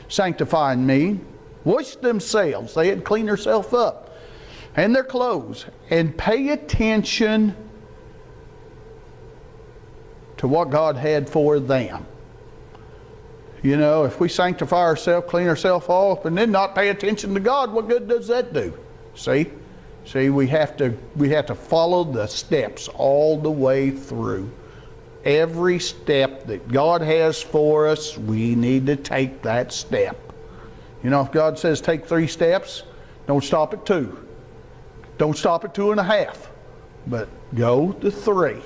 sanctifying means. Wash themselves. They had to clean themselves up. And their clothes. And pay attention to what God had for them. If we sanctify ourselves, clean ourselves off, and then not pay attention to God, what good does that do? See, we have to follow the steps all the way through. Every step that God has for us, we need to take that step. If God says take 3 steps, don't stop at 2. Don't stop at 2.5. But go to 3.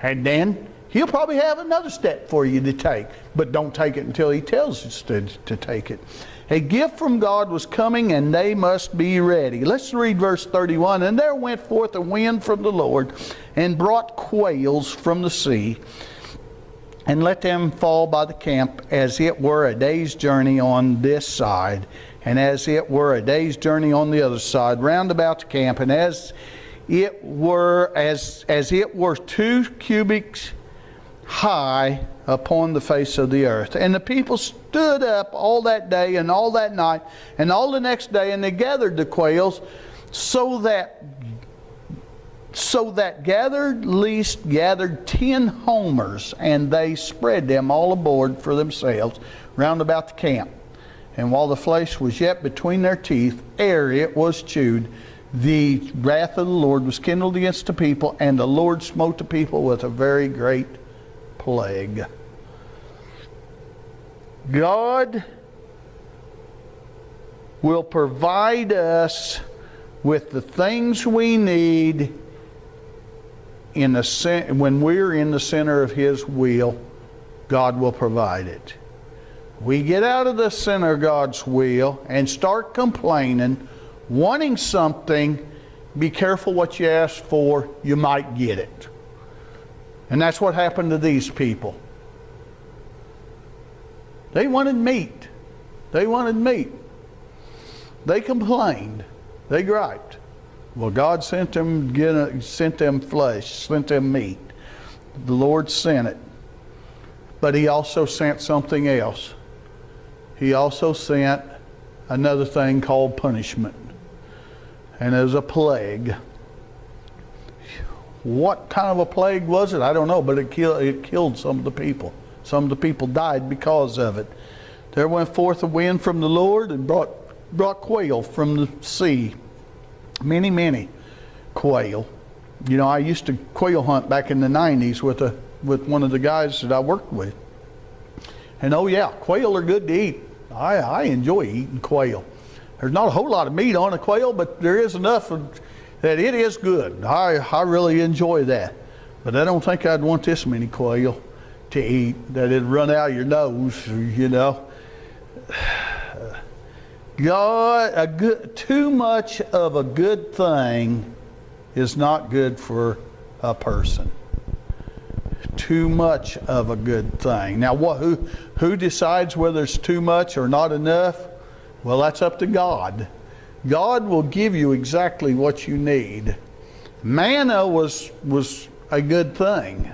And then He'll probably have another step for you to take, but don't take it until He tells us to take it. A gift from God was coming, and they must be ready. Let's read verse 31. And there went forth a wind from the Lord, and brought quails from the sea, and let them fall by the camp, as it were a day's journey on this side, and as it were a day's journey on the other side, round about the camp, and as it were 2 cubits high upon the face of the earth. And the people stood up all that day and all that night and all the next day, and they gathered the quails, so that gathered least gathered 10 homers, and they spread them all aboard for themselves round about the camp. And while the flesh was yet between their teeth, ere it was chewed, the wrath of the Lord was kindled against the people, and the Lord smote the people with a very great plague. God will provide us with the things we need when we're in the center of His will. God will provide it. We get out of the center of God's will and start complaining, wanting something, be careful what you ask for, you might get it. And that's what happened to these people. They wanted meat. They wanted meat. They complained. They griped. Well, God sent them flesh, sent them meat. The Lord sent it. But He also sent something else. He also sent another thing called punishment. And it was a plague. What kind of a plague was it? I don't know, but it killed some of the people. Some of the people died because of it. There went forth a wind from the Lord and brought quail from the sea. Many quail. You know, I used to quail hunt back in the 90s with one of the guys that I worked with. And oh yeah, quail are good to eat. I enjoy eating quail. There's not a whole lot of meat on a quail, but there is enough that it is good. I really enjoy that. But I don't think I'd want this many quail to eat, that it'd run out of your nose, you know. God, too much of a good thing is not good for a person. Too much of a good thing. Now, who decides whether it's too much or not enough? Well, that's up to God. God will give you exactly what you need. Manna was a good thing,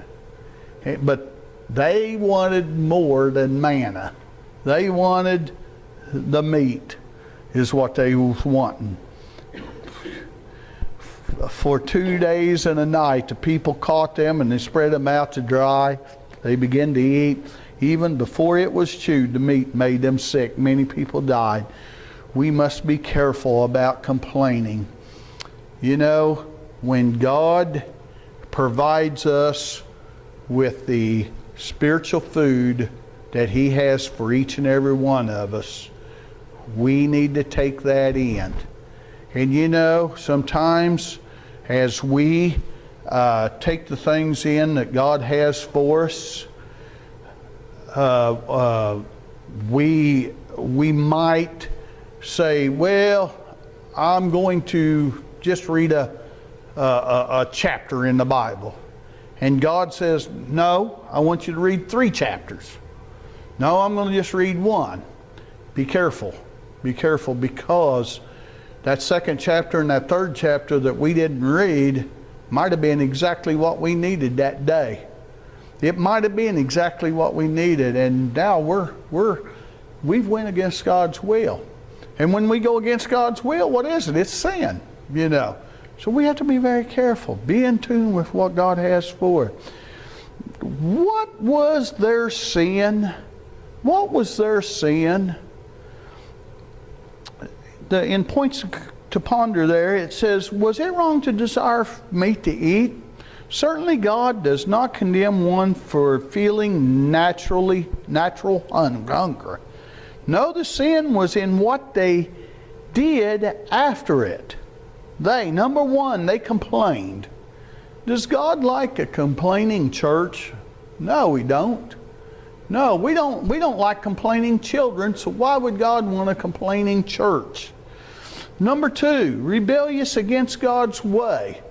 but they wanted more than manna. They wanted the meat, is what they was wanting. For 2 days and a night, the people caught them and they spread them out to dry. They began to eat. Even before it was chewed, the meat made them sick. Many people died. We must be careful about complaining. You know, when God provides us with the spiritual food that He has for each and every one of us, we need to take that in. And you know, sometimes as we take the things in that God has for us, we might say, well, I'm going to just read a chapter in the Bible. And God says, no, I want you to read 3 chapters. No, I'm going to just read 1. Be careful. Be careful, because that 2nd chapter and that 3rd chapter that we didn't read might have been exactly what we needed that day. It might have been exactly what we needed, and now we've went against God's will. And when we go against God's will, what is it? It's sin, you know. So we have to be very careful. Be in tune with what God has for it. What was their sin? What was their sin? In points to ponder there, it says, was it wrong to desire meat to eat? Certainly God does not condemn one for feeling natural hunger. No, the sin was in what they did after it. Number one, they complained. Does God like a complaining church? No, He don't. No, we don't like complaining children, so why would God want a complaining church? Number 2, rebellious against God's way.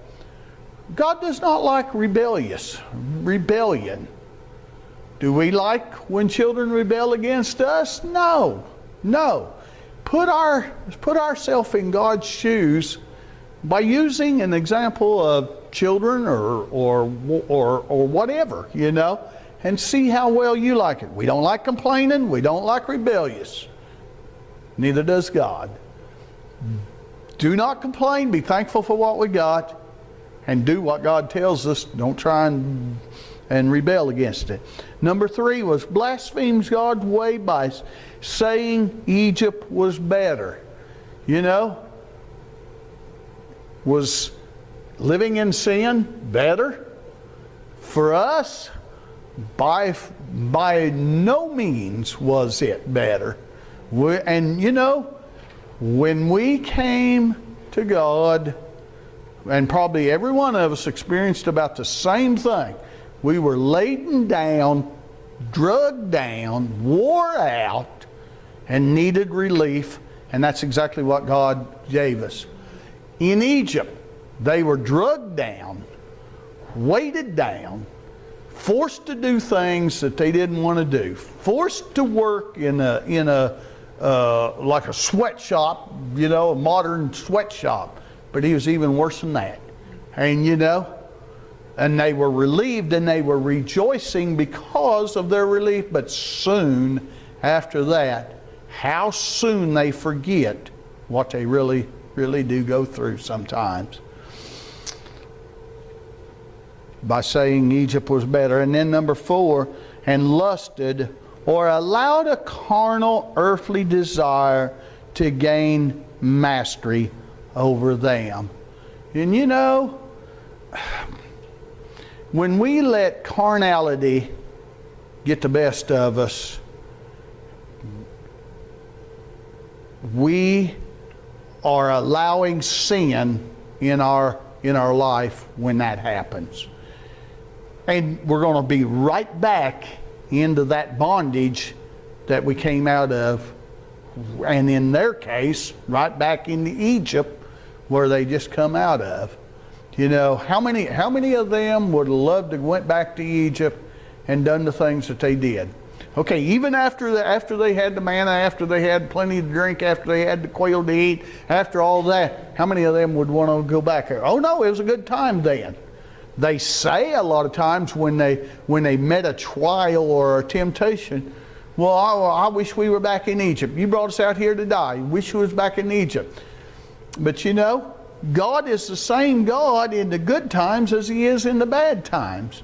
God does not like rebellion. Do we like when children rebel against us? No. Put ourselves in God's shoes by using an example of children or whatever, you know, and see how well you like it. We don't like complaining. We don't like rebellious. Neither does God. Do not complain. Be thankful for what we got, and do what God tells us. Don't try and and rebel against it. Number 3 was blasphemes God's way by saying Egypt was better. You know, was living in sin better? For us, by no means was it better. And you know, when we came to God, and probably every one of us experienced about the same thing. We were laden down, drugged down, wore out, and needed relief. And that's exactly what God gave us. In Egypt, they were drugged down, weighted down, forced to do things that they didn't want to do, forced to work in a like a sweatshop, you know, a modern sweatshop. But he was even worse than that. And you know, and they were relieved and they were rejoicing because of their relief. But soon after that, how soon they forget what they really do go through sometimes. By saying Egypt was better. And then number 4, and lusted or allowed a carnal earthly desire to gain mastery over them. And you know, when we let carnality get the best of us, we are allowing sin in our life when that happens. And we're going to be right back into that bondage that we came out of, and in their case, right back into Egypt where they just come out of. You know, how many of them would have loved to went back to Egypt and done the things that they did? Okay, even after they had the manna, after they had plenty to drink, after they had the quail to eat, after all that, how many of them would want to go back there? Oh no, it was a good time then. They say a lot of times when they met a trial or a temptation, well, I wish we were back in Egypt. You brought us out here to die. Wish we was back in Egypt. But you know, God is the same God in the good times as He is in the bad times.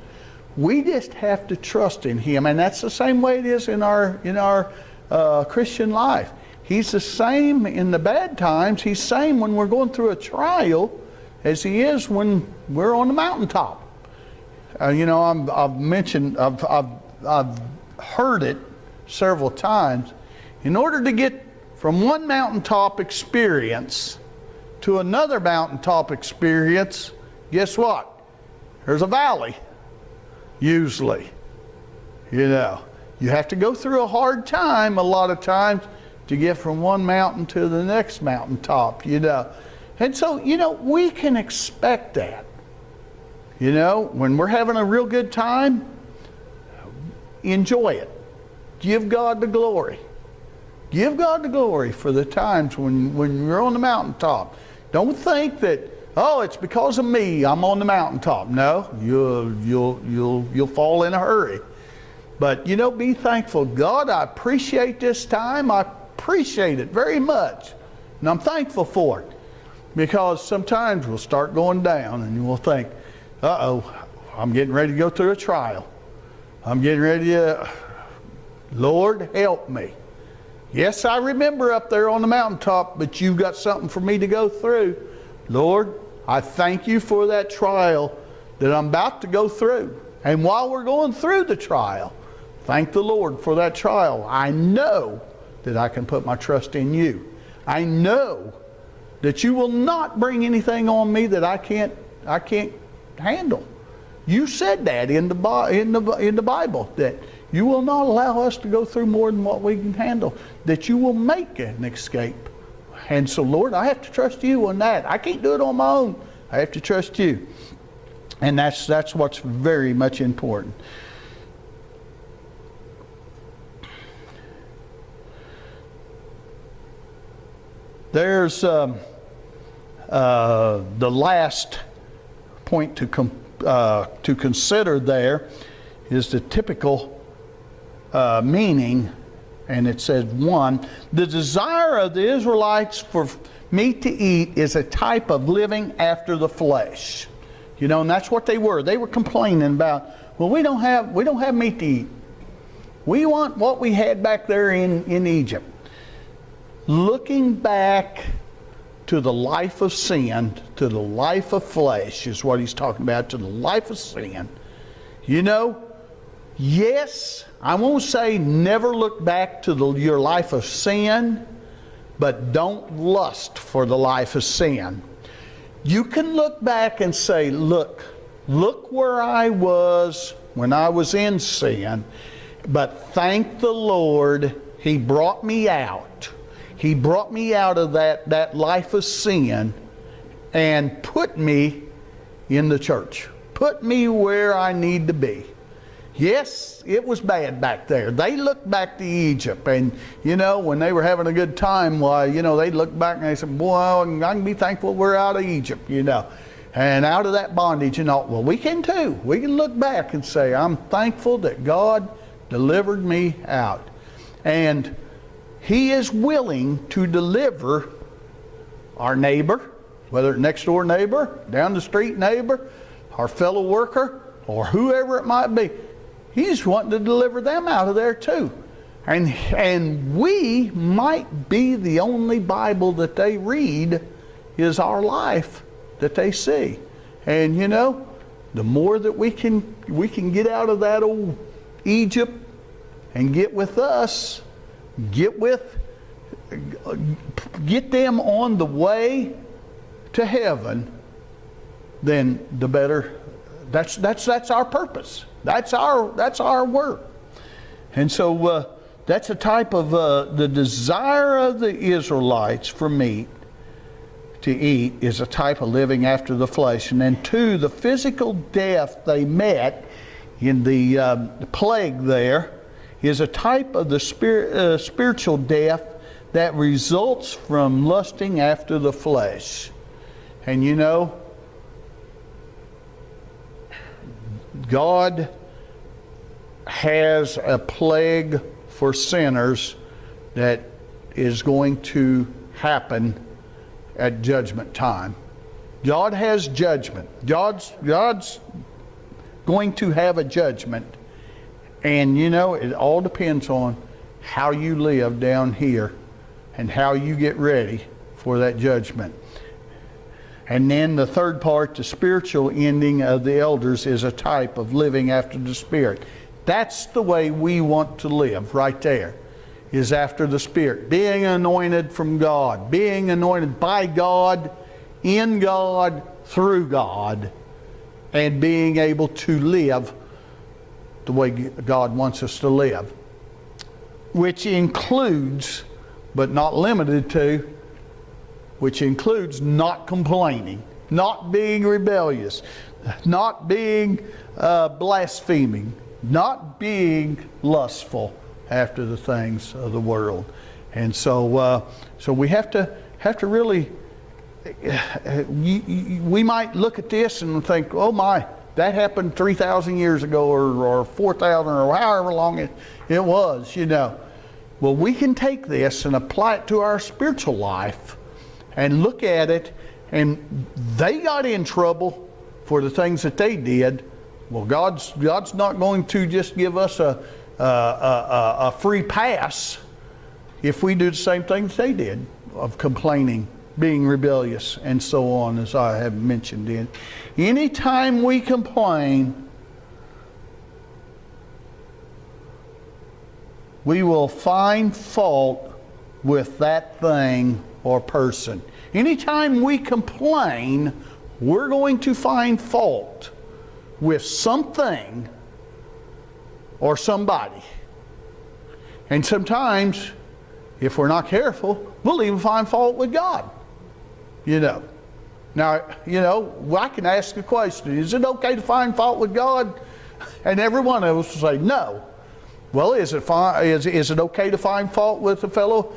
We just have to trust in Him, and that's the same way it is in our Christian life. He's the same in the bad times. He's the same when we're going through a trial as He is when we're on the mountaintop. You know, I've heard it several times. In order to get from one mountaintop experience to another mountaintop experience, guess what? There's a valley. Usually, you know, you have to go through a hard time a lot of times to get from one mountain to the next mountaintop, you know. And so, you know, we can expect that. You know, when we're having a real good time, enjoy it. Give God the glory. Give God the glory for the times when you're on the mountaintop. Don't think that, oh, it's because of me I'm on the mountaintop. No, you'll fall in a hurry. But you know, be thankful. God, I appreciate this time. I appreciate it very much, and I'm thankful for it. Because sometimes we'll start going down, and we'll think, uh-oh, I'm getting ready to go through a trial. I'm getting ready to, Lord, help me. Yes, I remember up there on the mountaintop, but you've got something for me to go through. Lord, I thank you for that trial that I'm about to go through. And while we're going through the trial, thank the Lord for that trial. I know that I can put my trust in you. I know that you will not bring anything on me that I can't handle. You said that in the Bible, that you will not allow us to go through more than what we can handle, that you will make an escape. And so, Lord, I have to trust you on that. I can't do it on my own. I have to trust you. And that's what's very much important. There's the last point to consider there is the typical meaning, and it says 1, the desire of the Israelites for meat to eat is a type of living after the flesh. You know, and that's what they were. They were complaining about, well, we don't have meat to eat. We want what we had back there in Egypt. Looking back to the life of sin, to the life of flesh is what he's talking about, to the life of sin. You know, yes, I won't say never look back to your life of sin, but don't lust for the life of sin. You can look back and say, look where I was when I was in sin, but thank the Lord, He brought me out. He brought me out of that life of sin and put me in the church. Put me where I need to be. Yes, it was bad back there. They looked back to Egypt, and you know, when they were having a good time, why, you know, they looked back and they said, boy, I can be thankful we're out of Egypt, you know, and out of that bondage and all. Well, we can too. We can look back and say, I'm thankful that God delivered me out. And He is willing to deliver our neighbor, whether next door neighbor, down the street neighbor, our fellow worker, or whoever it might be. He's wanting to deliver them out of there too. And we might be the only Bible that they read is our life that they see. And you know, the more that we can get out of that old Egypt and get with us, get them on the way to heaven, then the better. That's our purpose. That's our work. And so that's a type of the desire of the Israelites for meat to eat is a type of living after the flesh. And then two, the physical death they met in the plague there is a type of the spiritual death that results from lusting after the flesh. And you know, God has a plague for sinners that is going to happen at judgment time. God has judgment. God's going to have a judgment. And you know, it all depends on how you live down here and how you get ready for that judgment. And then the third part, the spiritual ending of the elders, is a type of living after the Spirit. That's the way we want to live right there, is after the Spirit. Being anointed from God, being anointed by God, in God, through God, and being able to live the way God wants us to live. Which includes, but not limited to, which includes not complaining, not being rebellious, not being blaspheming, not being lustful after the things of the world. And so we have to really, we might look at this and think, oh my, that happened 3,000 years ago or 4,000 or however long it was, you know. Well, we can take this and apply it to our spiritual life and look at it, and they got in trouble for the things that they did. Well, God's not going to just give us a free pass if we do the same things they did of complaining, being rebellious, and so on, as I have mentioned. Anytime we complain, we will find fault with that thing or person. Anytime we complain, we're going to find fault with something or somebody. And sometimes, if we're not careful, we'll even find fault with God. You know. Now, you know, I can ask a question. Is it okay to find fault with God? And every one of us will say no. Well, is it okay to find fault with a fellow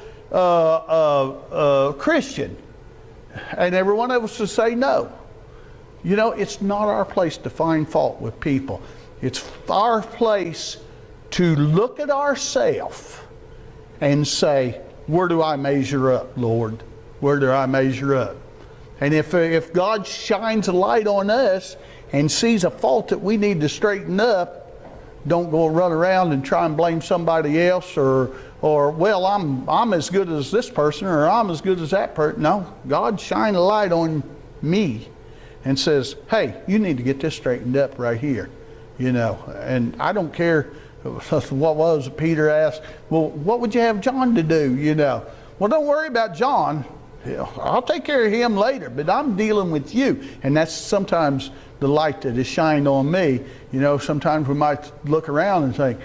Christian? And every one of us will say no. You know, it's not our place to find fault with people. It's our place to look at ourselves and say, where do I measure up, Lord? Where do I measure up? And if God shines a light on us and sees a fault that we need to straighten up, don't go run around and try and blame somebody else or well, I'm as good as this person or I'm as good as that person. No, God shine a light on me and says, hey, you need to get this straightened up right here. You know, and I don't care what was Peter asked, well, what would you have John to do? You know, well, don't worry about John. I'll take care of him later, but I'm dealing with you. And that's sometimes the light that is shined on me. You know, sometimes we might look around and think,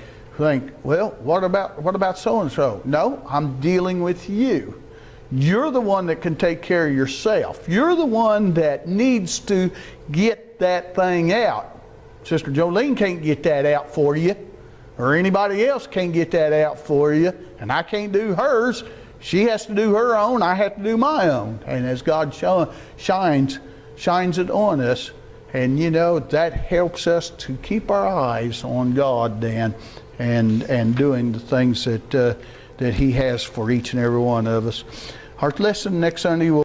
well, what about so-and-so? No, I'm dealing with you. You're the one that can take care of yourself. You're the one that needs to get that thing out. Sister Jolene can't get that out for you, or anybody else can't get that out for you, and I can't do hers. She has to do her own, I have to do my own. And as God shines it on us, and you know, that helps us to keep our eyes on God then, and doing the things that He has for each and every one of us. Our lesson next Sunday will